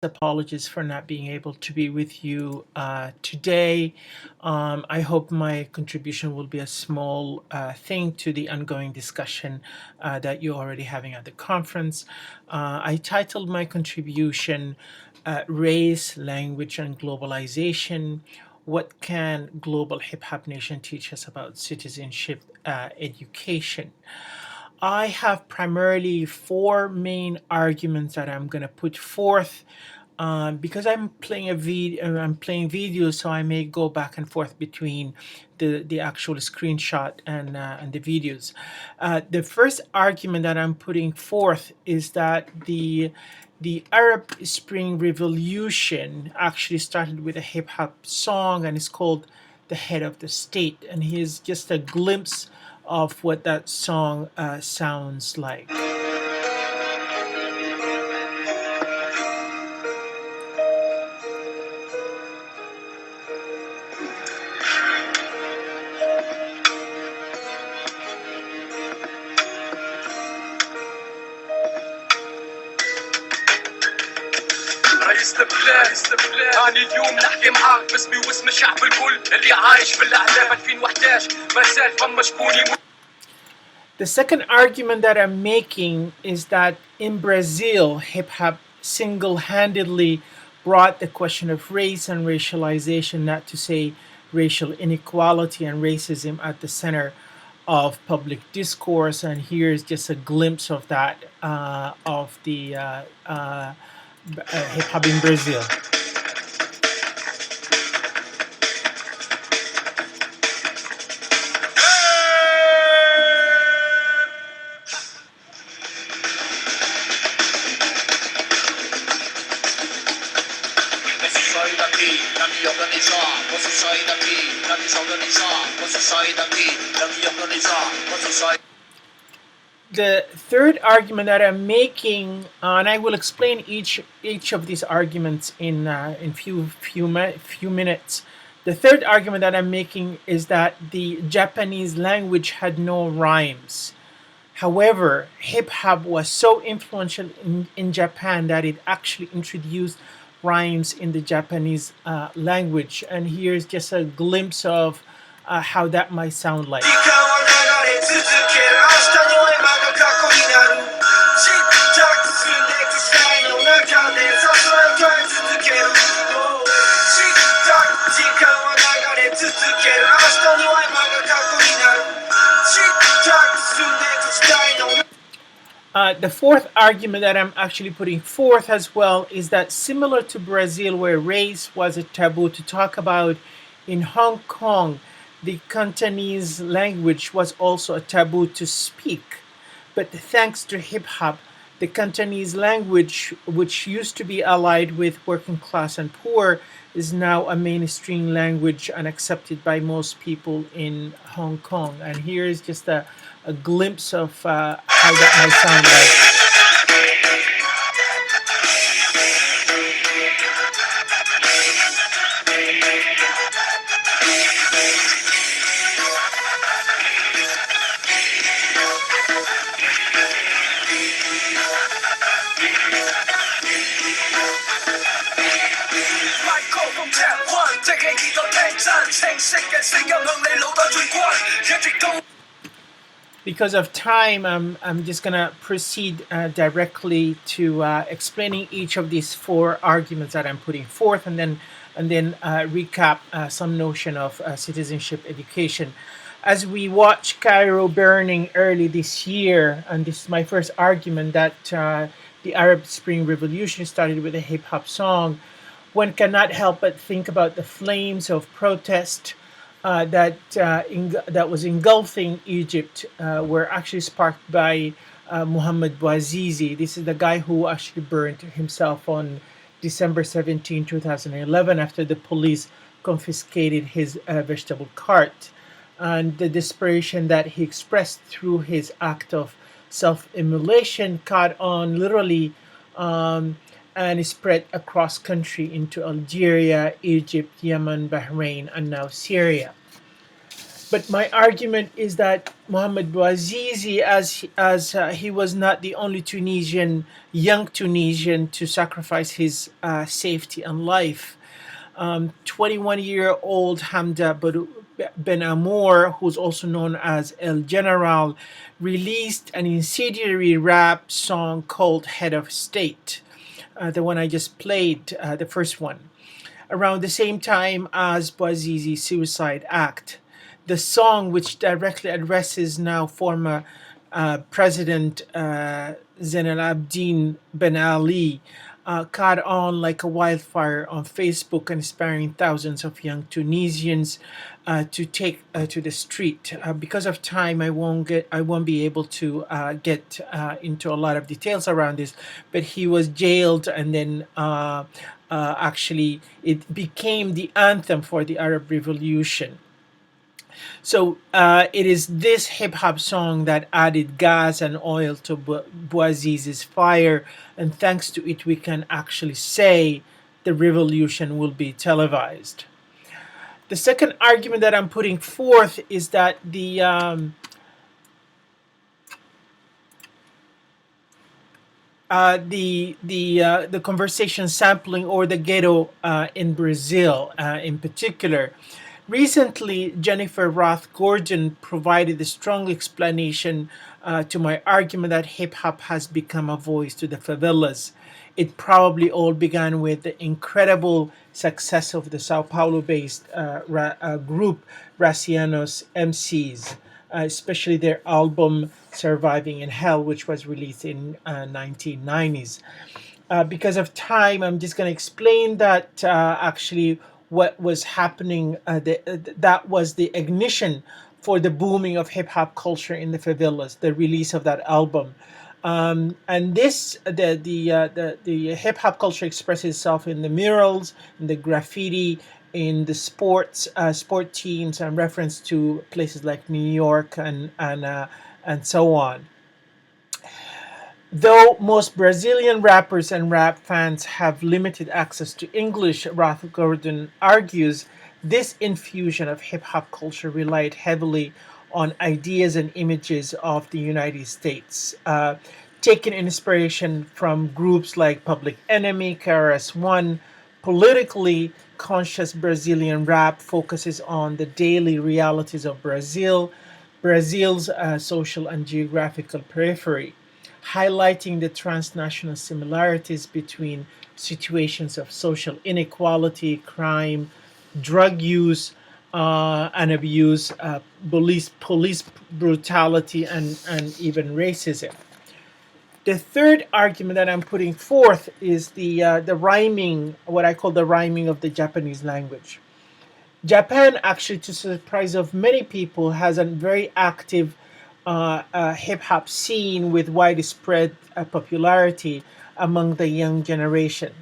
Apologies for not being able to be with you today. I hope my contribution will be a small thing to the ongoing discussion that you're already having at the conference. I titled my contribution Race, Language, and Globalization. What can Global Hip Hop Nation teach us about citizenship education? I have primarily four main arguments that I'm going to put forth. Because I'm playing video, so I may go back and forth between the actual screenshot and the videos. The first argument that I'm putting forth is that the Arab Spring Revolution actually started with a hip hop song, and it's called "The Head of the State." And here's just a glimpse of what that song sounds like. رئيس البلاد هاني اليوم نحكي معاك باسمي واسم الشعب الكل اللي عايش في الاعلام 2011 ما زال فما شكون يموت. The second argument that I'm making is that in Brazil, hip hop single-handedly brought the question of race and racialization, not to say racial inequality and racism, at the center of public discourse. And here's just a glimpse of that, of the hip hop in Brazil. The third argument that I'm making, and I will explain each of these arguments in few minutes. The third argument that I'm making is that the Japanese language had no rhymes. However, hip hop was so influential in Japan that it actually introduced rhymes in the Japanese language. And here's just a glimpse of how that might sound like. The fourth argument that I'm actually putting forth as well is that, similar to Brazil, where race was a taboo to talk about, in Hong Kong, the Cantonese language was also a taboo to speak. But thanks to hip hop, the Cantonese language, which used to be allied with working class and poor, is now a mainstream language and accepted by most people in Hong Kong. And here is just a glimpse of how that might sound like. Because of time, I'm just gonna proceed directly to explaining each of these four arguments that I'm putting forth, and then recap some notion of citizenship education. As we watch Cairo burning early this year, and this is my first argument, that the Arab Spring Revolution started with a hip hop song, one cannot help but think about the flames of protest that was engulfing Egypt, were actually sparked by Muhammad Bouazizi. This is the guy who actually burned himself on December 17, 2011, after the police confiscated his vegetable cart. And the desperation that he expressed through his act of self-immolation caught on literally, and spread across country into Algeria, Egypt, Yemen, Bahrain, and now Syria. But my argument is that Mohamed Bouazizi, as he was not the only Tunisian, young Tunisian, to sacrifice his safety and life. 21-year-old Hamda Ben Amour, who's also known as El General, released an incendiary rap song called Head of State, the one I just played, the first one, around the same time as Bouazizi's suicide act. The song, which directly addresses now former President Zain al Abidine Ben Ali, caught on like a wildfire on Facebook, inspiring thousands of young Tunisians to take to the street. Because of time, I won't be able to get into a lot of details around this, but he was jailed, and then actually it became the anthem for the Arab Revolution. So it is this hip hop song that added gas and oil to Bouaziz's fire, and thanks to it, we can actually say the revolution will be televised. The second argument that I'm putting forth is that the conversation sampling, or the ghetto in Brazil in particular. Recently, Jennifer Roth Gordon provided a strong explanation to my argument that hip hop has become a voice to the favelas. It probably all began with the incredible success of the Sao Paulo based group Racianos MCs, especially their album Surviving in Hell, which was released in 1990s. Because of time, I'm just going to explain that actually what was happening. That was the ignition for the booming of hip hop culture in the favelas. The release of that album, and this the hip hop culture expresses itself in the murals, in the graffiti, in the sport teams, and reference to places like New York and so on. Though most Brazilian rappers and rap fans have limited access to English, Roth Gordon argues this infusion of hip hop culture relied heavily on ideas and images of the United States, taking inspiration from groups like Public Enemy, KRS-One. Politically conscious Brazilian rap focuses on the daily realities of Brazil's social and geographical periphery, highlighting the transnational similarities between situations of social inequality, crime, drug use and abuse, police brutality, and even racism. The third argument that I'm putting forth is the rhyming, what I call the rhyming of the Japanese language. Japan, actually, to the surprise of many people, has a very active hip hop scene with widespread popularity among the young generation.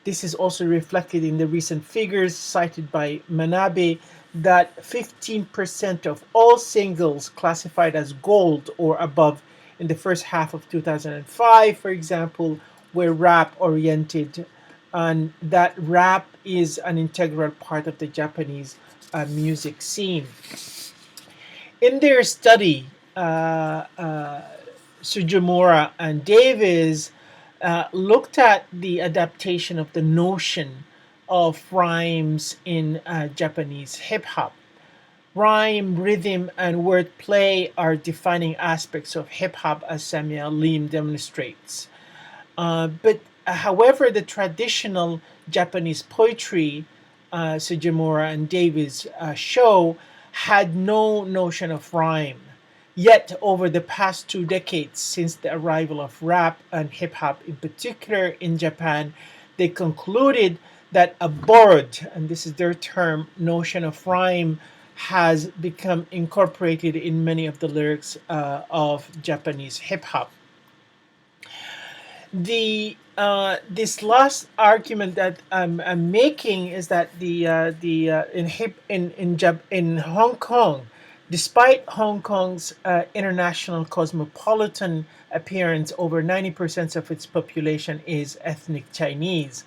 This is also reflected in the recent figures cited by Manabe that 15% of all singles classified as gold or above in the first half of 2005, for example, were rap oriented, and that rap is an integral part of the Japanese music scene. In their study, Sujimura and Davis looked at the adaptation of the notion of rhymes in Japanese hip hop. Rhyme, rhythm, and wordplay are defining aspects of hip hop, as Samuel Lim demonstrates. But however, the traditional Japanese poetry, Sujimura and Davis show, had no notion of rhyme. Yet, over the past 2 decades, since the arrival of rap and hip hop in particular in Japan, they concluded that a borrowed, and this is their term, notion of rhyme has become incorporated in many of the lyrics of Japanese hip hop. The This last argument that I'm making is that the in hip in Hong Kong, despite Hong Kong's international cosmopolitan appearance, over 90% of its population is ethnic Chinese.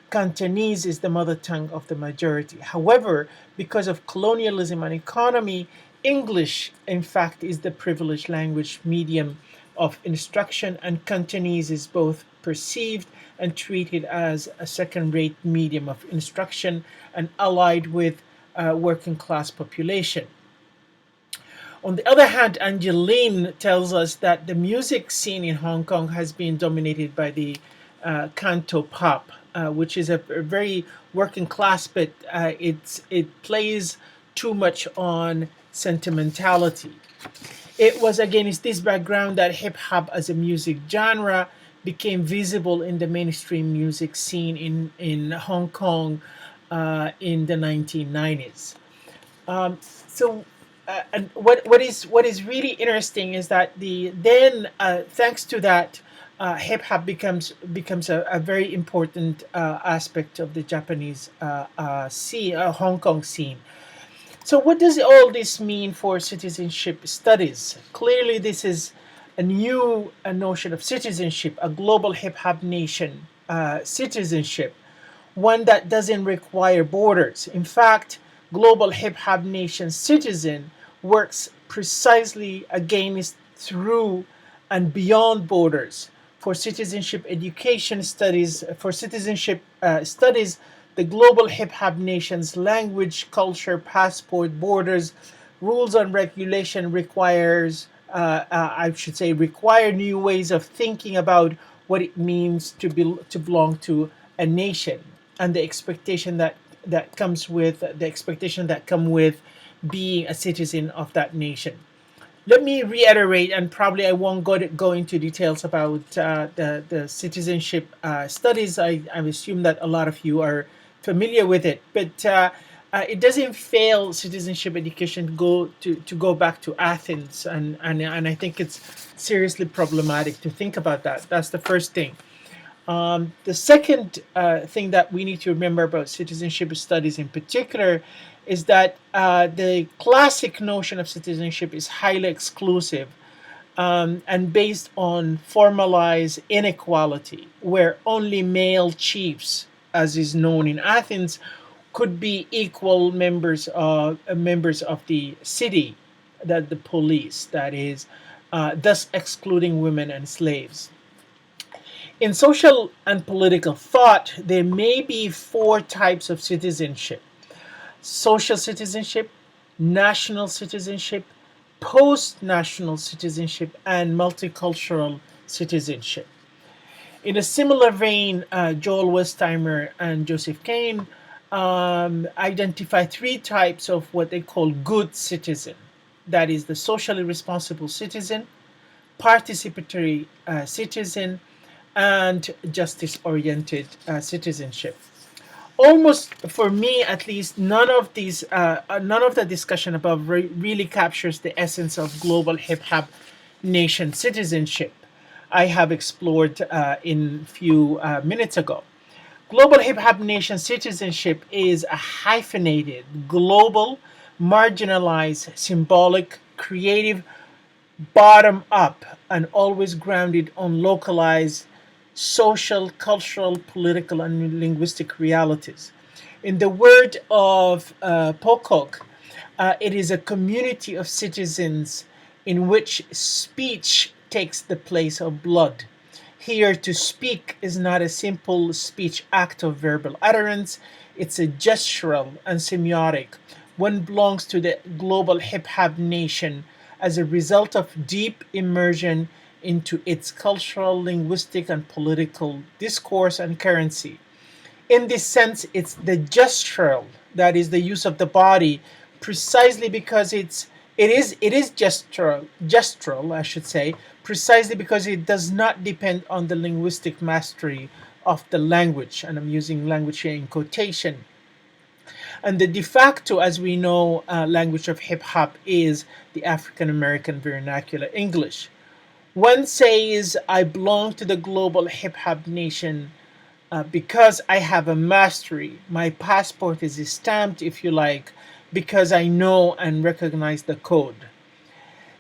Cantonese is the mother tongue of the majority. However, because of colonialism and economy, English, in fact, is the privileged language medium of instruction, and Cantonese is both perceived and treated as a second rate medium of instruction and allied with working class population. On the other hand, Angeline tells us that the music scene in Hong Kong has been dominated by the canto pop, which is a very working class, but it plays too much on sentimentality. It was against this background that hip hop as a music genre became visible in the mainstream music scene in Hong Kong in the 1990s. So and what is really interesting is that thanks to that, hip hop becomes a very important aspect of the Japanese scene, Hong Kong scene. So, what does all this mean for citizenship studies? Clearly, this is a new notion of citizenship, a global hip hop nation citizenship, one that doesn't require borders. In fact, global hip hop nation citizen works precisely against, through, and beyond borders. For citizenship studies, the global hip hop nation's language, culture, passport, borders, rules, and regulation I should say, require new ways of thinking about what it means to belong to a nation, and the expectation that come with being a citizen of that nation. Let me reiterate, and probably I won't go into details about the citizenship studies. I assume that a lot of you are familiar with it, but it doesn't fail citizenship education to go back to Athens, and I think it's seriously problematic to think about that. That's the first thing. The second thing that we need to remember about citizenship studies in particular is that the classic notion of citizenship is highly exclusive and based on formalized inequality, where only male chiefs, as is known in Athens, could be equal members of the city, that the police, that is, thus excluding women and slaves. In social and political thought, there may be four types of citizenship: social citizenship, national citizenship, post national citizenship, and multicultural citizenship. In a similar vein, Joel Westheimer and Joseph Kane identify three types of what they call good citizen: that is, the socially responsible citizen, participatory citizen, and justice oriented citizenship. Almost, for me at least, none of the discussion above really captures the essence of global hip hop nation citizenship I have explored in few minutes ago. Global hip hop nation citizenship is a hyphenated, global, marginalized, symbolic, creative, bottom up, and always grounded on localized social, cultural, political, and linguistic realities. In the word of Pocock, it is a community of citizens in which speech takes the place of blood. Here, to speak is not a simple speech act of verbal utterance, it's a gestural and semiotic. One belongs to the global hip hop nation as a result of deep immersion into its cultural, linguistic, and political discourse and currency. In this sense, it's the gestural, that is the use of the body, precisely because it is gestural, I should say, precisely because it does not depend on the linguistic mastery of the language, and I'm using language here in quotation. And the de facto, as we know, language of hip hop is the African American vernacular English. One says, I belong to the global hip hop nation because I have a mastery. My passport is stamped, if you like, because I know and recognize the code.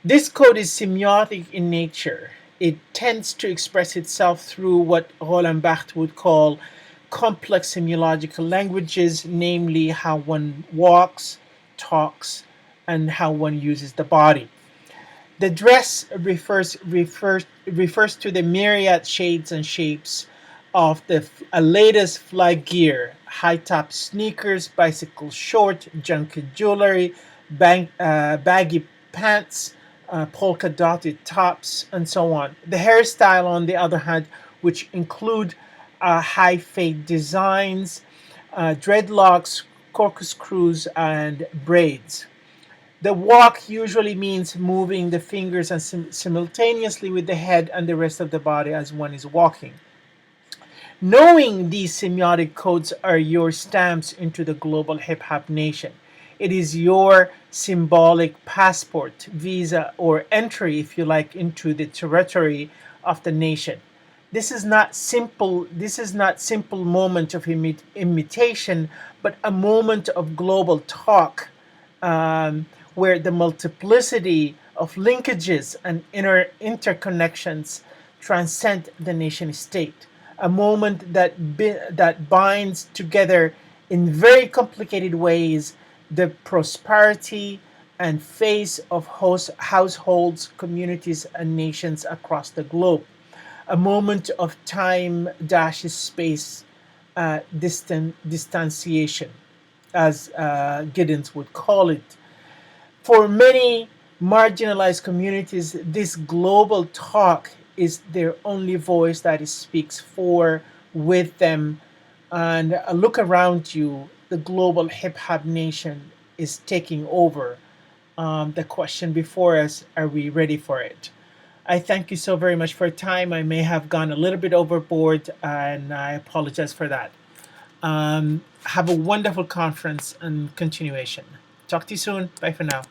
This code is semiotic in nature. It tends to express itself through what Roland Barthes would call complex semiological languages, namely how one walks, talks, and how one uses the body. The dress refers to the myriad shades and shapes of the latest fly gear: high top sneakers, bicycle short, junky jewelry, baggy pants, polka dotted tops, and so on. The hairstyle, on the other hand, which include high fade designs, dreadlocks, corkscrews, and braids. The walk usually means moving the fingers and simultaneously with the head and the rest of the body as one is walking. Knowing these semiotic codes are your stamps into the global hip hop nation. It is your symbolic passport, visa, or entry, if you like, into the territory of the nation. This is not simple. This is not simple moment of imitation, but a moment of global talk, where the multiplicity of linkages and interconnections transcend the nation state. A moment that binds together in very complicated ways the prosperity and face of households, communities, and nations across the globe. A moment of time dashes space distanciation, as Giddens would call it. For many marginalized communities, this global talk is their only voice that it speaks for, with them. And look around you, the global hip hop nation is taking over. The question before us, are we ready for it? I thank you so very much for your time. I may have gone a little bit overboard, and I apologize for that. Have a wonderful conference and continuation. Talk to you soon. Bye for now.